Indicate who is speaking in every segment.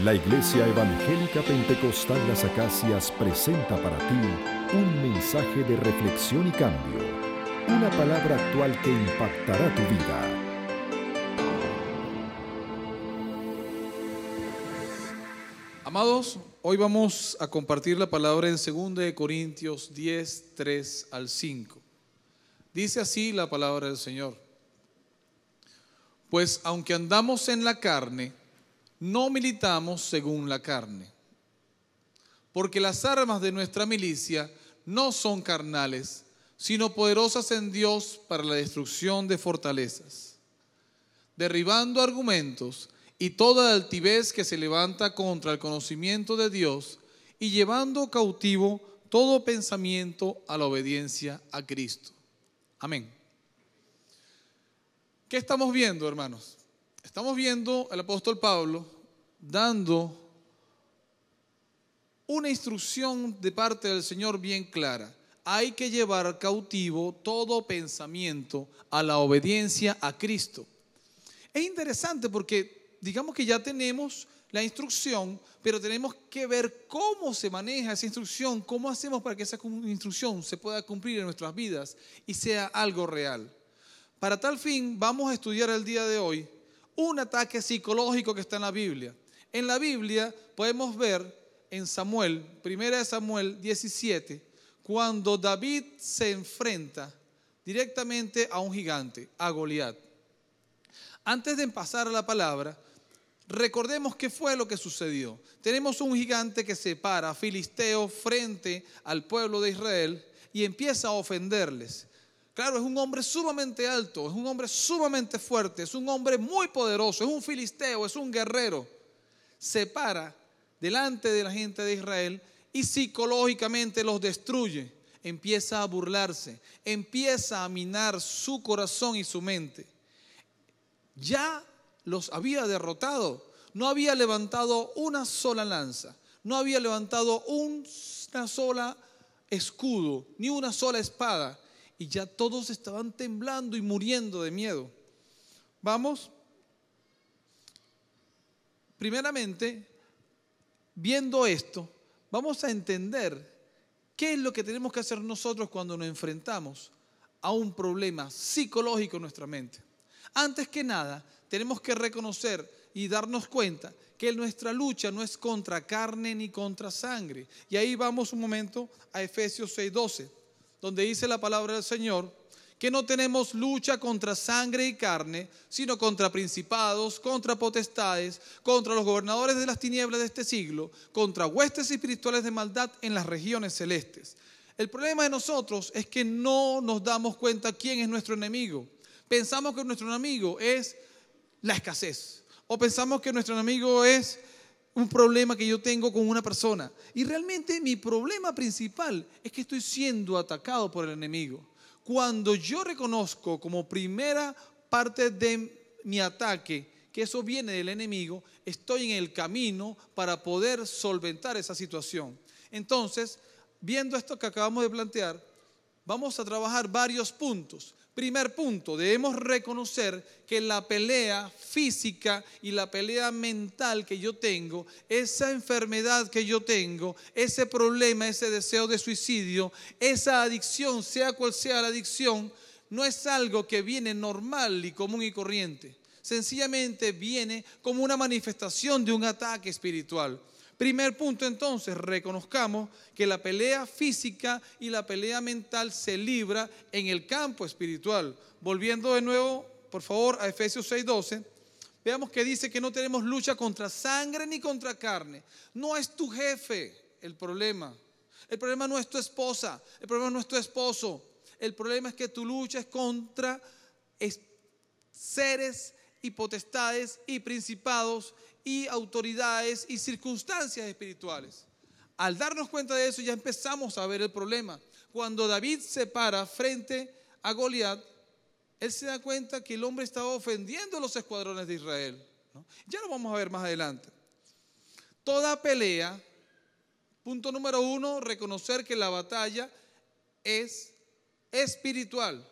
Speaker 1: La Iglesia Evangélica Pentecostal Las Acacias presenta para ti un mensaje de reflexión y cambio, una palabra actual que impactará tu vida.
Speaker 2: Amados, hoy vamos a compartir la palabra en 2 Corintios 10, 3 al 5. Dice así la palabra del Señor: Pues aunque andamos en la carne, no militamos según la carne, porque las armas de nuestra milicia no son carnales, sino poderosas en Dios para la destrucción de fortalezas, derribando argumentos y toda altivez que se levanta contra el conocimiento de Dios, y llevando cautivo todo pensamiento a la obediencia a Cristo. Amén. ¿Qué estamos viendo, hermanos? Estamos viendo al apóstol Pablo dando una instrucción de parte del Señor bien clara. Hay que llevar cautivo todo pensamiento a la obediencia a Cristo. Es interesante porque digamos que ya tenemos la instrucción, pero tenemos que ver cómo se maneja esa instrucción, cómo hacemos para que esa instrucción se pueda cumplir en nuestras vidas y sea algo real. Para tal fin vamos a estudiar el día de hoy un ataque psicológico que está en la Biblia. En la Biblia podemos ver en Samuel, 1 Samuel 17, cuando David se enfrenta directamente a un gigante, a Goliat. Antes de pasar a la palabra, recordemos qué fue lo que sucedió. Tenemos un gigante que se para, filisteo, frente al pueblo de Israel y empieza a ofenderles. Claro, es un hombre sumamente alto, es un hombre sumamente fuerte, es un hombre muy poderoso, es un filisteo, es un guerrero. Se para delante de la gente de Israel y psicológicamente los destruye. Empieza a burlarse, empieza a minar su corazón y su mente. Ya los había derrotado, no había levantado una sola lanza, no había levantado una sola escudo, ni una sola espada, y ya todos estaban temblando y muriendo de miedo. Vamos, primeramente, viendo esto, vamos a entender qué es lo que tenemos que hacer nosotros cuando nos enfrentamos a un problema psicológico en nuestra mente. Antes que nada, tenemos que reconocer y darnos cuenta que nuestra lucha no es contra carne ni contra sangre. Y ahí vamos un momento a Efesios 6:12, donde dice la palabra del Señor que no tenemos lucha contra sangre y carne, sino contra principados, contra potestades, contra los gobernadores de las tinieblas de este siglo, contra huestes espirituales de maldad en las regiones celestes. El problema de nosotros es que no nos damos cuenta quién es nuestro enemigo. Pensamos que nuestro enemigo es la escasez, o pensamos que nuestro enemigo es un problema que yo tengo con una persona, y realmente mi problema principal es que estoy siendo atacado por el enemigo. Cuando yo reconozco como primera parte de mi ataque que eso viene del enemigo, estoy en el camino para poder solventar esa situación. Entonces, viendo esto que acabamos de plantear, vamos a trabajar varios puntos. Primer punto, debemos reconocer que la pelea física y la pelea mental que yo tengo, esa enfermedad que yo tengo, ese problema, ese deseo de suicidio, esa adicción, sea cual sea la adicción, no es algo que viene normal y común y corriente. Sencillamente viene como una manifestación de un ataque espiritual. Primer punto, entonces, reconozcamos que la pelea física y la pelea mental se libra en el campo espiritual. Volviendo de nuevo, por favor, a Efesios 6:12, veamos que dice que no tenemos lucha contra sangre ni contra carne. No es tu jefe el problema. El problema no es tu esposa, el problema no es tu esposo. El problema es que tu lucha es contra seres y potestades y principados y autoridades y circunstancias espirituales. Al darnos cuenta de eso, ya empezamos a ver el problema. Cuando David se para frente a Goliat, él se da cuenta que el hombre estaba ofendiendo a los escuadrones de Israel, ¿no? Ya lo vamos a ver más adelante. Toda pelea, punto número 1, reconocer que la batalla es espiritual.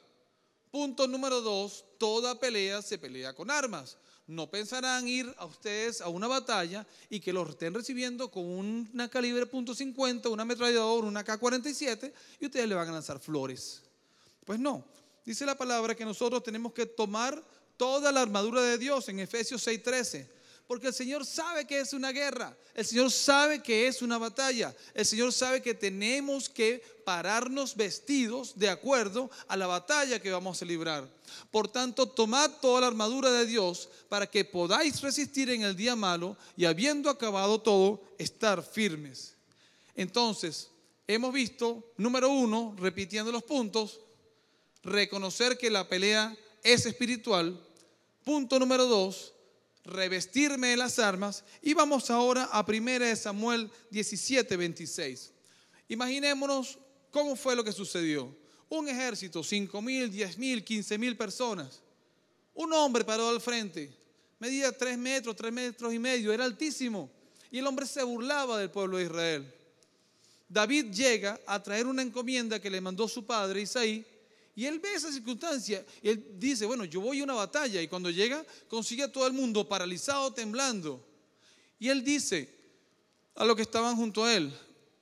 Speaker 2: Punto número 2, toda pelea se pelea con armas. no pensarán ir a ustedes a una batalla y que los estén recibiendo con una calibre .50, una ametralladora, una K-47 y ustedes le van a lanzar flores. Pues no, dice la palabra que nosotros tenemos que tomar toda la armadura de Dios en Efesios 6:13. Porque el Señor sabe que es una guerra, el Señor sabe que es una batalla, el Señor sabe que tenemos que pararnos vestidos de acuerdo a la batalla que vamos a librar. Por tanto, tomad toda la armadura de Dios para que podáis resistir en el día malo y habiendo acabado todo, estar firmes. Entonces, hemos visto, número 1, repitiendo los puntos, reconocer que la pelea es espiritual. Punto número 2, revestirme de las armas. Y vamos ahora a 1 Samuel 17:26. Imaginémonos cómo fue lo que sucedió. Un ejército, 5,000, 10,000, 15,000 personas. Un hombre paró al frente, medía 3 metros, 3 metros y medio, era altísimo. Y el hombre se burlaba del pueblo de Israel. David llega a traer una encomienda que le mandó su padre Isaí. Y él ve esa circunstancia y él dice, bueno, yo voy a una batalla. Y cuando llega, consigue a todo el mundo paralizado, temblando. Y él dice a los que estaban junto a él,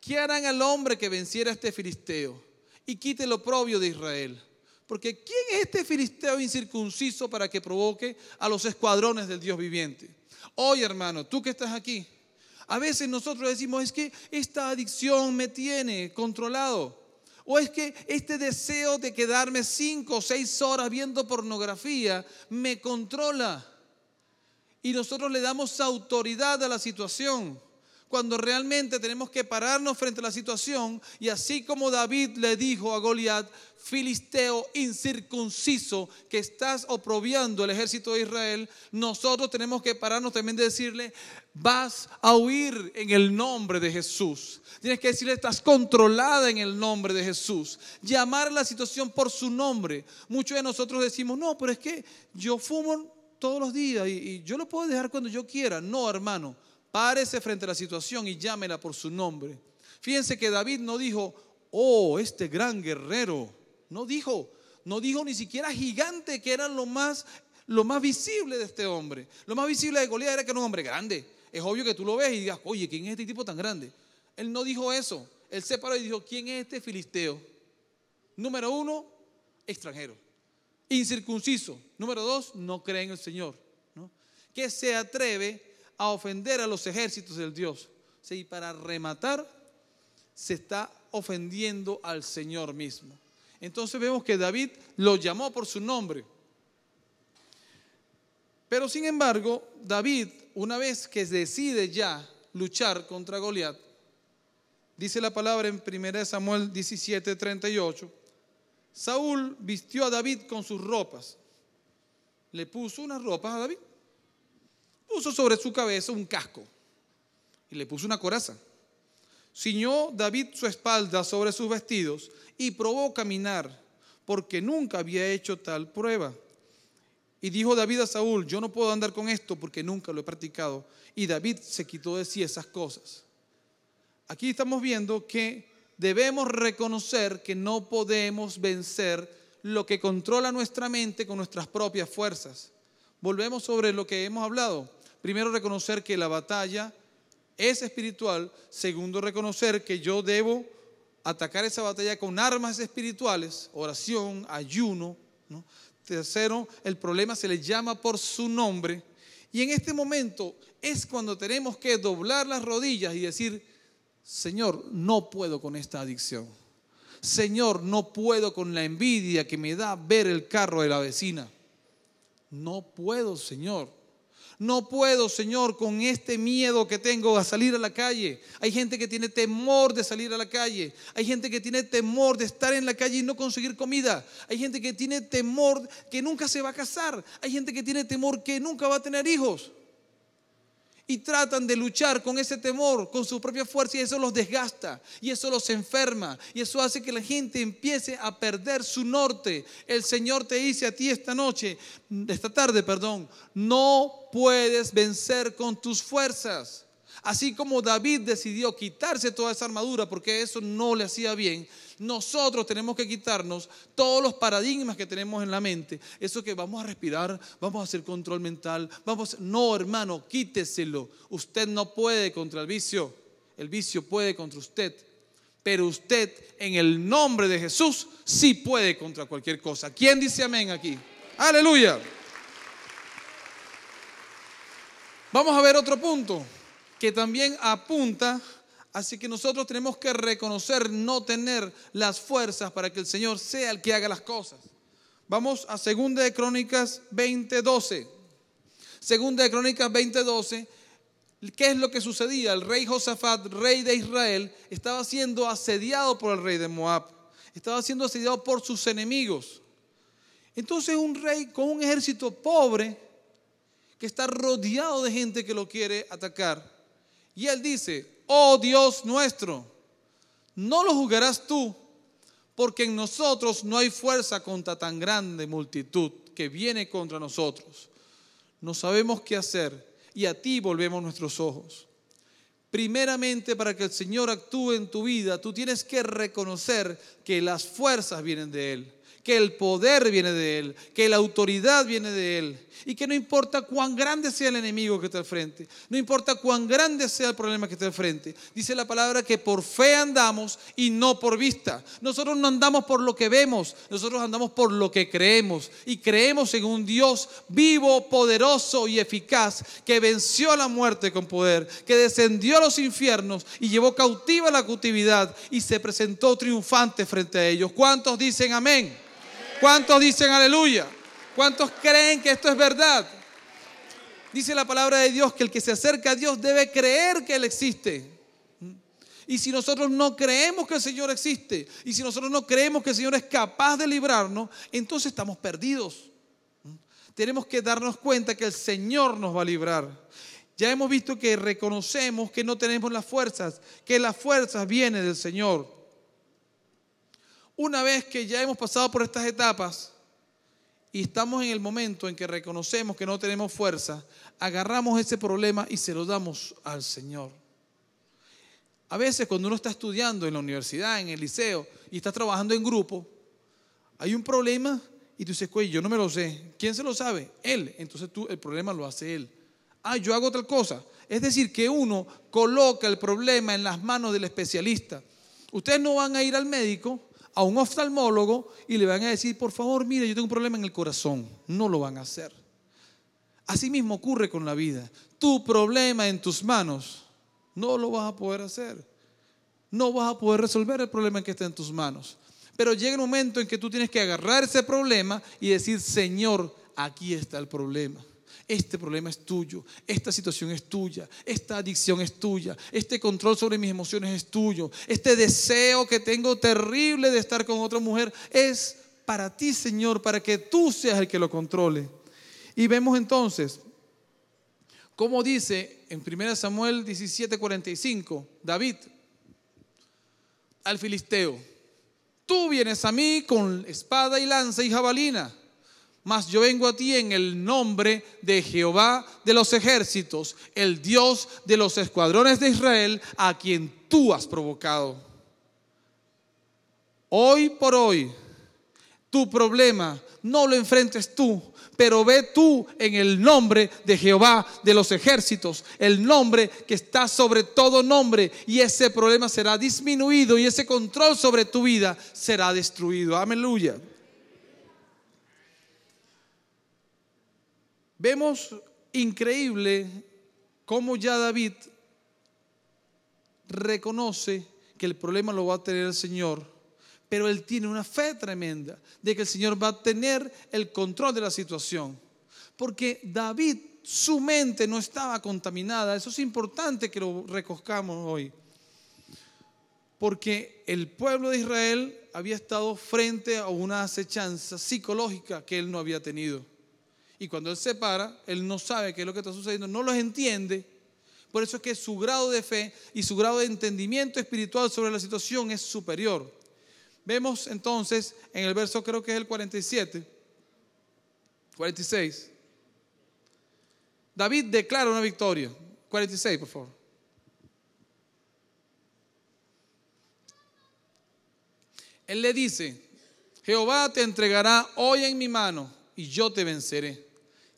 Speaker 2: ¿qué harán al hombre que venciera a este filisteo y quite el oprobio de Israel? Porque ¿quién es este filisteo incircunciso para que provoque a los escuadrones del Dios viviente? Oye, hermano, tú que estás aquí, a veces nosotros decimos, es que esta adicción me tiene controlado. O es que este deseo de quedarme 5 o 6 horas viendo pornografía me controla. Y nosotros le damos autoridad a la situación, cuando realmente tenemos que pararnos frente a la situación. Y así como David le dijo a Goliat, filisteo incircunciso, que estás oprobiando el ejército de Israel, nosotros tenemos que pararnos también de decirle, vas a huir en el nombre de Jesús. Tienes que decirle, estás controlada en el nombre de Jesús. Llamar a la situación por su nombre. Muchos de nosotros decimos, no, pero es que yo fumo todos los días y yo lo puedo dejar cuando yo quiera. No, hermano, párese frente a la situación y llámela por su nombre. Fíjense que David no dijo, oh, este gran guerrero. No dijo ni siquiera gigante, que era lo más visible de este hombre. Lo más visible de Goliat era que era un hombre grande. Es obvio que tú lo ves y digas, oye, ¿quién es este tipo tan grande? Él no dijo eso. Él se paró y dijo, ¿quién es este filisteo? Número 1, extranjero, incircunciso. Número 2, no cree en el Señor, ¿no? Que se atreve a ofender a los ejércitos del Dios. Sí, y para rematar, se está ofendiendo al Señor mismo. Entonces vemos que David lo llamó por su nombre. Pero sin embargo, David, una vez que decide ya luchar contra Goliat, dice la palabra en 1 Samuel 17:38, Saúl vistió a David con sus ropas. Le puso unas ropas a David. Puso sobre su cabeza un casco y le puso una coraza. Ciñó David su espalda sobre sus vestidos y probó caminar, porque nunca había hecho tal prueba. Y dijo David a Saúl, yo no puedo andar con esto porque nunca lo he practicado. Y David se quitó de sí esas cosas. Aquí estamos viendo que debemos reconocer que no podemos vencer lo que controla nuestra mente con nuestras propias fuerzas. Volvemos sobre lo que hemos hablado. Primero, reconocer que la batalla es espiritual. Segundo, reconocer que yo debo atacar esa batalla con armas espirituales, oración, ayuno, ¿no? Tercero, el problema se le llama por su nombre. Y en este momento es cuando tenemos que doblar las rodillas y decir, Señor, no puedo con esta adicción. Señor, no puedo con la envidia que me da ver el carro de la vecina. No puedo, Señor. No puedo, Señor, con este miedo que tengo a salir a la calle. Hay gente que tiene temor de salir a la calle. Hay gente que tiene temor de estar en la calle y no conseguir comida. Hay gente que tiene temor que nunca se va a casar. Hay gente que tiene temor que nunca va a tener hijos. Y tratan de luchar con ese temor, con su propia fuerza, y eso los desgasta, y eso los enferma, y eso hace que la gente empiece a perder su norte. El Señor te dice a ti esta tarde, no puedes vencer con tus fuerzas. Así como David decidió quitarse toda esa armadura porque eso no le hacía bien, nosotros tenemos que quitarnos todos los paradigmas que tenemos en la mente. Eso que vamos a respirar, vamos a hacer control mental, no, hermano, quíteselo. Usted no puede contra el vicio puede contra usted. Pero usted, en el nombre de Jesús, sí puede contra cualquier cosa. ¿Quién dice amén aquí? ¡Aleluya! Vamos a ver otro punto que también apunta, así que nosotros tenemos que reconocer no tener las fuerzas para que el Señor sea el que haga las cosas. Vamos a 2 de Crónicas 20:12. 2 de Crónicas 20:12. ¿Qué es lo que sucedía? El rey Josafat, rey de Israel, estaba siendo asediado por el rey de Moab. Estaba siendo asediado por sus enemigos. Entonces un rey con un ejército pobre que está rodeado de gente que lo quiere atacar. Y él dice: oh Dios nuestro, no lo juzgarás tú, porque en nosotros no hay fuerza contra tan grande multitud que viene contra nosotros. No sabemos qué hacer y a ti volvemos nuestros ojos. Primeramente, para que el Señor actúe en tu vida, tú tienes que reconocer que las fuerzas vienen de Él, que el poder viene de Él, que la autoridad viene de Él, y que no importa cuán grande sea el enemigo que está al frente, no importa cuán grande sea el problema que está al frente. Dice la palabra que por fe andamos y no por vista. Nosotros no andamos por lo que vemos, nosotros andamos por lo que creemos, y creemos en un Dios vivo, poderoso y eficaz, que venció la muerte con poder, que descendió a los infiernos y llevó cautiva la cautividad y se presentó triunfante frente a ellos. ¿Cuántos dicen amén? ¿Cuántos dicen aleluya? ¿Cuántos creen que esto es verdad? Dice la palabra de Dios que el que se acerca a Dios debe creer que Él existe. Y si nosotros no creemos que el Señor existe, y si nosotros no creemos que el Señor es capaz de librarnos, entonces estamos perdidos. Tenemos que darnos cuenta que el Señor nos va a librar. Ya hemos visto que reconocemos que no tenemos las fuerzas, que las fuerzas vienen del Señor. Una vez que ya hemos pasado por estas etapas y estamos en el momento en que reconocemos que no tenemos fuerza, agarramos ese problema y se lo damos al Señor. A veces cuando uno está estudiando en la universidad, en el liceo, y está trabajando en grupo, hay un problema y tú dices: oye, yo no me lo sé. ¿Quién se lo sabe? Él. Entonces el problema lo hace él. Yo hago tal cosa. Es decir, que uno coloca el problema en las manos del especialista. Ustedes no van a ir al médico, a un oftalmólogo, y le van a decir: por favor, mire, yo tengo un problema en el corazón. No lo van a hacer. Así mismo ocurre con la vida. Tu problema en tus manos no lo vas a poder hacer. No vas a poder resolver el problema que está en tus manos. Pero llega el momento en que tú tienes que agarrar ese problema y decir: Señor, aquí está el problema. Este problema es tuyo, esta situación es tuya, esta adicción es tuya, este control sobre mis emociones es tuyo, este deseo que tengo terrible de estar con otra mujer es para ti, Señor, para que tú seas el que lo controle. Y vemos entonces cómo dice en 1 Samuel 17:45, David al filisteo: tú vienes a mí con espada y lanza y jabalina, mas yo vengo a ti en el nombre de Jehová de los ejércitos, el Dios de los escuadrones de Israel, a quien tú has provocado. Hoy por hoy, tu problema no lo enfrentes tú, pero ve tú en el nombre de Jehová de los ejércitos, el nombre que está sobre todo nombre, y ese problema será disminuido y ese control sobre tu vida será destruido. Aleluya. Vemos increíble cómo ya David reconoce que el problema lo va a tener el Señor, pero él tiene una fe tremenda de que el Señor va a tener el control de la situación. Porque David, su mente no estaba contaminada. Eso es importante que lo recojamos hoy. Porque el pueblo de Israel había estado frente a una acechanza psicológica que él no había tenido. Y cuando él se para, él no sabe qué es lo que está sucediendo, no los entiende. Por eso es que su grado de fe y su grado de entendimiento espiritual sobre la situación es superior. Vemos entonces en el verso, creo que es el 46, David declara una victoria. 46, por favor. Él le dice: Jehová te entregará hoy en mi mano y yo te venceré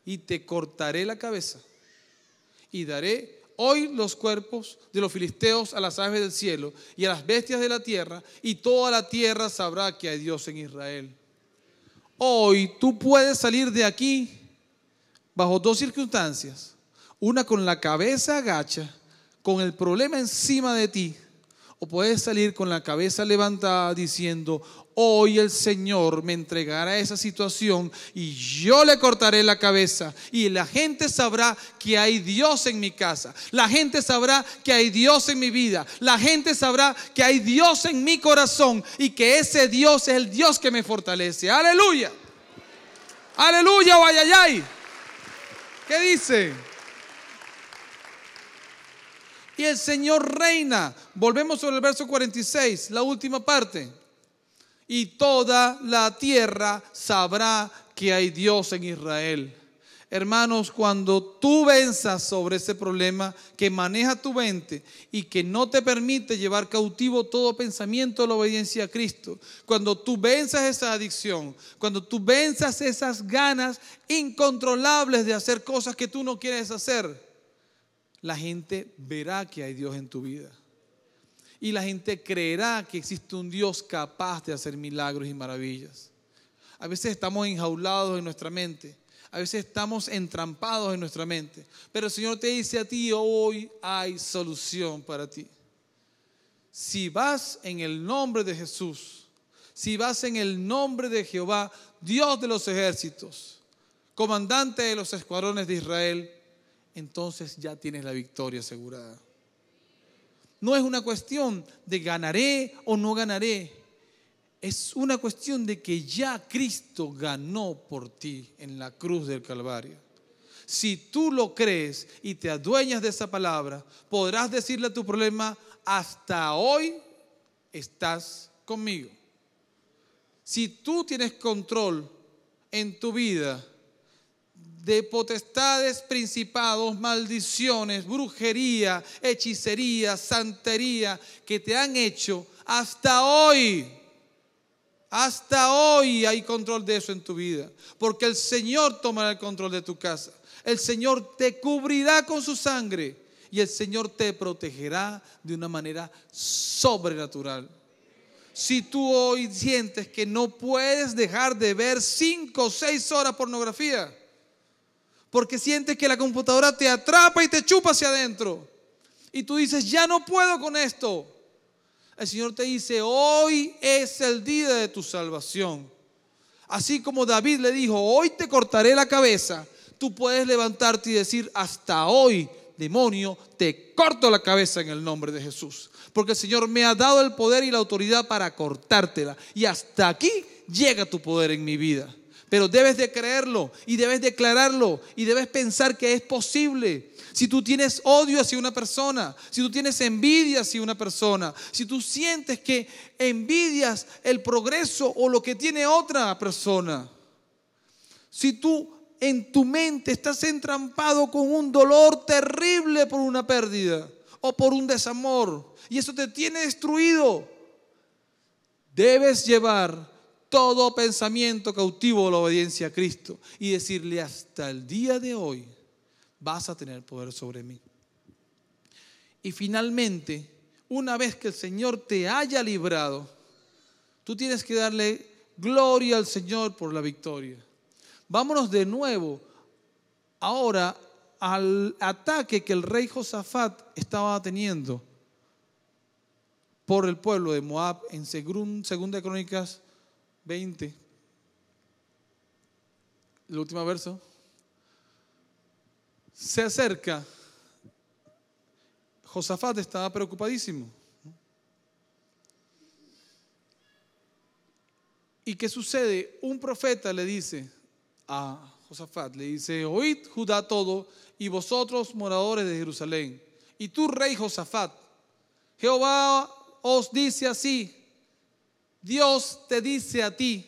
Speaker 2: y te cortaré la cabeza y daré hoy los cuerpos de los filisteos a las aves del cielo y a las bestias de la tierra, y toda la tierra sabrá que hay Dios en Israel. Hoy tú puedes salir de aquí bajo dos circunstancias: una con la cabeza agacha, con el problema encima de ti, o puedes salir con la cabeza levantada diciendo: hoy el Señor me entregará esa situación y yo le cortaré la cabeza, y la gente sabrá que hay Dios en mi casa, la gente sabrá que hay Dios en mi vida, la gente sabrá que hay Dios en mi corazón y que ese Dios es el Dios que me fortalece. Aleluya, aleluya, guayayay. ¿Qué dice? Y el Señor reina. Volvemos sobre el verso 46, la última parte. Y toda la tierra sabrá que hay Dios en Israel. Hermanos, cuando tú venzas sobre ese problema que maneja tu mente y que no te permite llevar cautivo todo pensamiento de la obediencia a Cristo, cuando tú venzas esa adicción, cuando tú venzas esas ganas incontrolables de hacer cosas que tú no quieres hacer, la gente verá que hay Dios en tu vida. Y la gente creerá que existe un Dios capaz de hacer milagros y maravillas. A veces estamos enjaulados en nuestra mente. A veces estamos entrampados en nuestra mente. Pero el Señor te dice a ti: hoy hay solución para ti. Si vas en el nombre de Jesús, si vas en el nombre de Jehová, Dios de los ejércitos, comandante de los escuadrones de Israel, entonces ya tienes la victoria asegurada. No es una cuestión de ganaré o no ganaré. Es una cuestión de que ya Cristo ganó por ti en la cruz del Calvario. Si tú lo crees y te adueñas de esa palabra, podrás decirle a tu problema: hasta hoy estás conmigo. Si tú tienes control en tu vida de potestades, principados, maldiciones, brujería, hechicería, santería que te han hecho, hasta hoy hay control de eso en tu vida, porque el Señor tomará el control de tu casa. El Señor te cubrirá con su sangre y el Señor te protegerá de una manera sobrenatural. Si tú hoy sientes que no puedes dejar de ver 5 o 6 horas pornografía, porque sientes que la computadora te atrapa y te chupa hacia adentro, y tú dices: ya no puedo con esto, el Señor te dice: hoy es el día de tu salvación. Así como David le dijo: hoy te cortaré la cabeza, tú puedes levantarte y decir: hasta hoy, demonio, te corto la cabeza en el nombre de Jesús, porque el Señor me ha dado el poder y la autoridad para cortártela, y hasta aquí llega tu poder en mi vida. Pero debes de creerlo y debes declararlo y debes pensar que es posible. Si tú tienes odio hacia una persona, si tú tienes envidia hacia una persona, si tú sientes que envidias el progreso o lo que tiene otra persona, si tú en tu mente estás entrampado con un dolor terrible por una pérdida o por un desamor y eso te tiene destruido, debes llevar todo pensamiento cautivo a la obediencia a Cristo y decirle: hasta el día de hoy vas a tener poder sobre mí. Y finalmente, una vez que el Señor te haya librado, tú tienes que darle gloria al Señor por la victoria. Vámonos de nuevo ahora al ataque que el rey Josafat estaba teniendo por el pueblo de Moab en 2 Crónicas 20, el último verso. Se acerca. Josafat estaba preocupadísimo. ¿Y qué sucede? Un profeta le dice a Josafat, le dice: oíd Judá todo y vosotros moradores de Jerusalén, y tú rey Josafat, Jehová os dice así, Dios te dice a ti: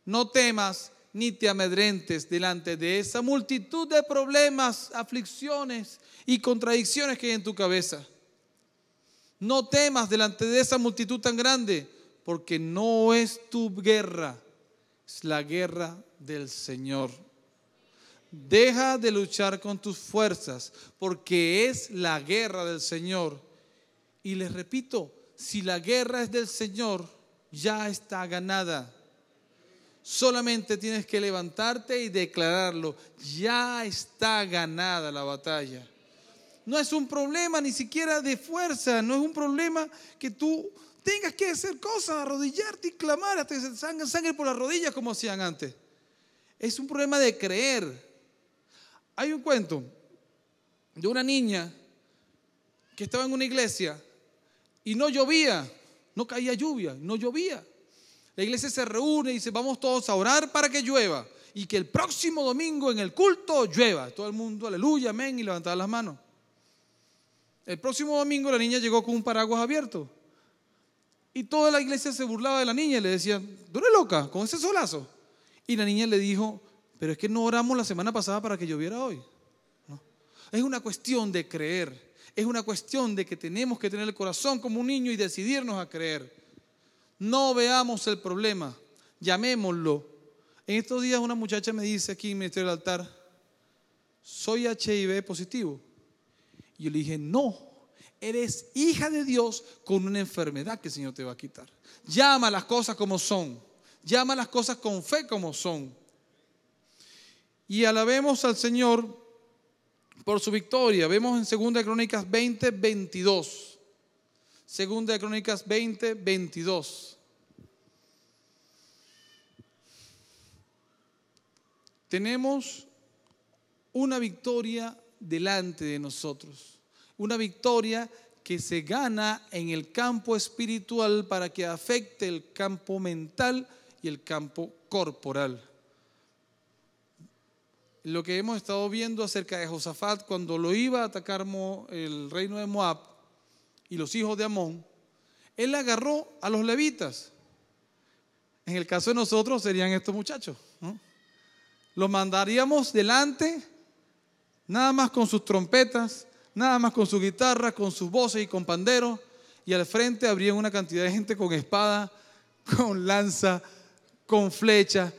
Speaker 2: no temas ni te amedrentes delante de esa multitud de problemas, aflicciones y contradicciones que hay en tu cabeza. No temas delante de esa multitud tan grande, porque no es tu guerra, es la guerra del Señor. Deja de luchar con tus fuerzas, porque es la guerra del Señor. Y les repito, si la guerra es del Señor, ya está ganada. Solamente tienes que levantarte y declararlo. Ya está ganada la batalla. No es un problema ni siquiera de fuerza, no es un problema que tú tengas que hacer cosas, arrodillarte y clamar hasta que se salga sangre por las rodillas como hacían antes. Es un problema de creer. Hay un cuento de una niña que estaba en una iglesia y no llovía, no caía lluvia, no llovía. La iglesia se reúne y dice, vamos todos a orar para que llueva y que el próximo domingo en el culto llueva. Todo el mundo, aleluya, amén, y levantaba las manos. El próximo domingo la niña llegó con un paraguas abierto y toda la iglesia se burlaba de la niña y le decían, ¿tú eres loca con ese solazo? Y la niña le dijo, pero es que no oramos la semana pasada para que lloviera hoy. No. Es una cuestión de creer, es una cuestión de que tenemos que tener el corazón como un niño y decidirnos a creer. No veamos el problema, llamémoslo. En estos días una muchacha me dice aquí en el Ministerio del Altar, soy HIV positivo. Y yo le dije, no, eres hija de Dios con una enfermedad que el Señor te va a quitar. Llama las cosas como son, llama las cosas con fe como son. Y alabemos al Señor por su victoria. Vemos en 2 Crónicas 20, 22. 2 Crónicas 20, 22. Tenemos una victoria delante de nosotros. Una victoria que se gana en el campo espiritual para que afecte el campo mental y el campo corporal. Lo que hemos estado viendo acerca de Josafat cuando lo iba a atacar el reino de Moab y los hijos de Amón, él agarró a los levitas. En el caso de nosotros serían estos muchachos, ¿no? Los mandaríamos delante, nada más con sus trompetas, nada más con sus guitarras, con sus voces y con panderos, y al frente habría una cantidad de gente con espada, con lanza, con flecha,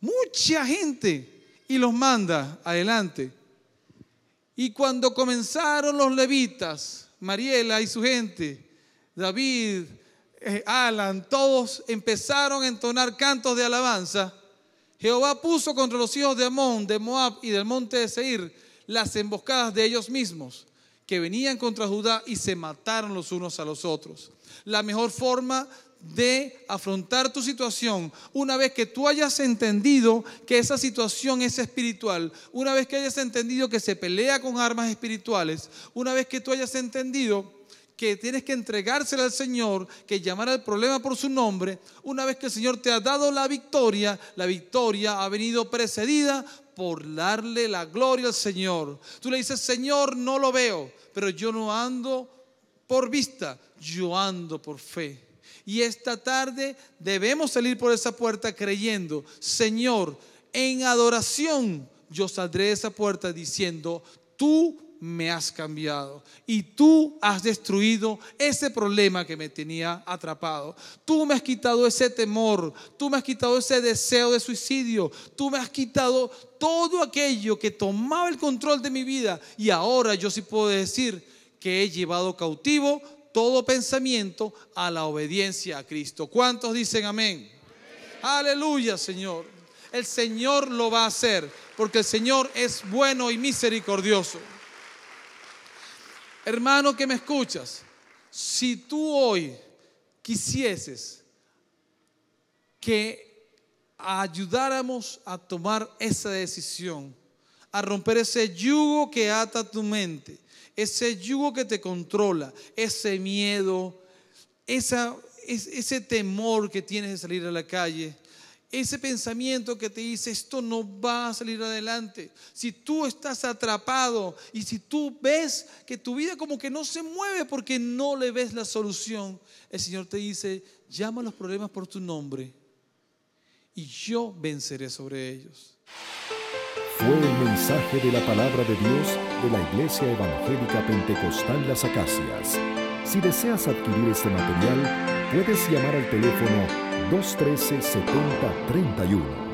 Speaker 2: mucha gente. Y los manda adelante. Y cuando comenzaron los levitas, Mariela y su gente, David, Alan, todos empezaron a entonar cantos de alabanza, Jehová puso contra los hijos de Amón, de Moab y del monte de Seir las emboscadas de ellos mismos, que venían contra Judá y se mataron los unos a los otros. La mejor forma de afrontar tu situación, una vez que tú hayas entendido que esa situación es espiritual, una vez que hayas entendido que se pelea con armas espirituales, una vez que tú hayas entendido que tienes que entregársela al Señor, que llamar al problema por su nombre, una vez que el Señor te ha dado la victoria ha venido precedida por darle la gloria al Señor. Tú le dices, Señor, no lo veo, pero yo no ando por vista, yo ando por fe. Y esta tarde debemos salir por esa puerta creyendo, Señor, en adoración yo saldré de esa puerta diciendo, tú me has cambiado y tú has destruido ese problema que me tenía atrapado. Tú me has quitado ese temor, tú me has quitado ese deseo de suicidio, tú me has quitado todo aquello que tomaba el control de mi vida y ahora yo sí puedo decir que he llevado cautivo todo pensamiento a la obediencia a Cristo. ¿Cuántos dicen amén? Aleluya, Señor. El Señor lo va a hacer porque el Señor es bueno y misericordioso. Hermano que me escuchas, si tú hoy quisieses que ayudáramos a tomar esa decisión, a romper ese yugo que ata tu mente, ese yugo que te controla, ese miedo, ese temor que tienes de salir a la calle, ese pensamiento que te dice esto no va a salir adelante. Si tú estás atrapado y si tú ves que tu vida como que no se mueve porque no le ves la solución, el Señor te dice, llama a los problemas por tu nombre y yo venceré sobre ellos.
Speaker 1: Fue el mensaje de la palabra de Dios de la Iglesia Evangélica Pentecostal Las Acacias. Si deseas adquirir este material, Puedes llamar al teléfono 213-7031.